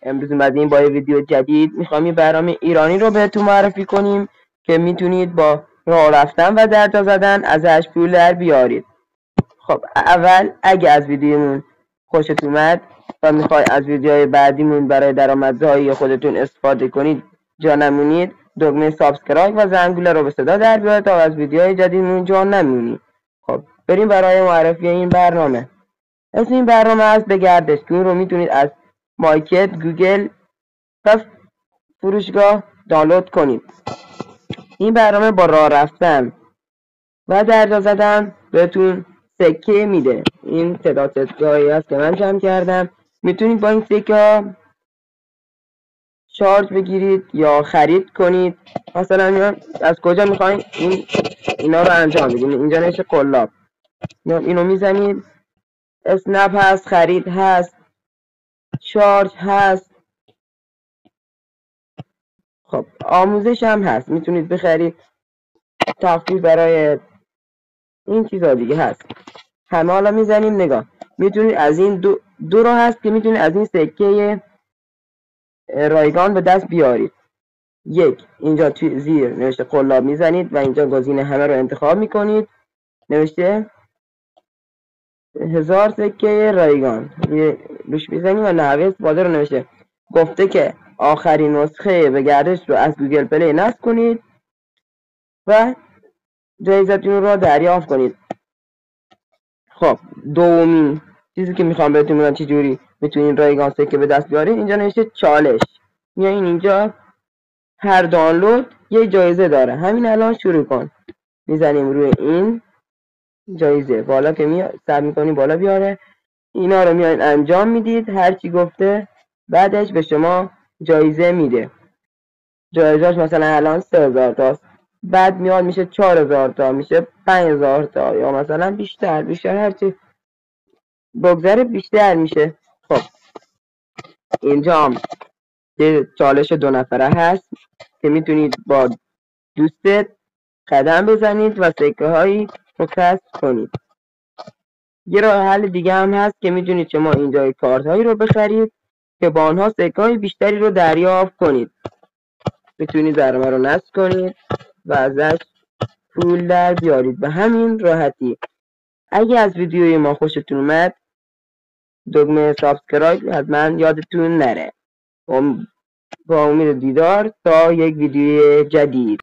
امروز اومدیم با یه ویدیو جدید. میخوام یه برنامه ایرانی رو بهتون معرفی کنیم که میتونید با راه رفتن و درجا زدن ازش پول در بیارید. خب اول اگه از ویدیومون خوشت اومد و میخوای از ویدیوهای بعدیمون برای درآمدزایی خودتون استفاده کنید جا نمونید، دکمه سابسکرایب و زنگوله رو به صدا در بیار تا از ویدیوهای جدیدمون جا نمونید. خب بریم برای معرفی این برنامه. اسم این برنامه از بگردش که اون رو میتونید از مارکت، گوگل و فروشگاه دانلود کنید. این برنامه با راه رفتن و درجا زدن بهتون سکه میده. این تعداد سکه‌هایی هست که من جمع کردم. میتونید با این سکه ها شارژ بگیرید یا خرید کنید. مثلا از کجا میخواین اینا رو انجام بدید. اینجا نوشته قلاب، اینو میزنید. اسنپ هست، خرید هست، شارژ هست. خب آموزش هم هست، میتونید بخرید. تخفیف برای این چیزا دیگه هست. همه حالا میزنیم نگاه. میتونید از این دو راه هست که میتونید از این سکه رایگان به دست بیارید. یک، اینجا توی زیر نوشته قلاب میزنید و اینجا گزینه همه رو انتخاب میکنید. نوشته 1000 سکه رایگان روش میزنید و نحوه استفاده رو نوشته. گفته که آخرین نسخه به گردش رو از گوگل پلی نصب کنید و جایزتون رو دریافت کنید. خب دومین چیزی که میخوام بهتون بگم چجوری میتونین رایگان سکه به دست بیارین، اینجا نوشته چالش. میایین اینجا هر دانلود یه جایزه داره، همین الان شروع کن. میزنیم روی این جایزه بالا که سر میکنیم بالا بیاره. اینا رو میایین انجام میدید، هرچی گفته بعدش به شما جایزه میده. جایزهاش مثلا الان 3000 تاست، بعد میاد میشه 4000 تا، میشه 5000 تا، یا مثلا بیشتر هرچی بگذره بیشتر میشه. خب اینجا هم چالش 2 نفره هست که میتونید با دوستت قدم بزنید و سکه هایی رو کسب کنید. یه راه حل دیگه هم هست که میتونید شما اینجا کارت هایی رو بخرید که با آنها سکه های بیشتری رو دریافت کنید. میتونید برنامه رو نصب کنید و ازش پول در بیارید به همین راحتی. اگه از ویدیوی ما خوشتون اومد دکمه سابسکرایب حتما یادتون نره. با امید دیدار تا یک ویدیوی جدید.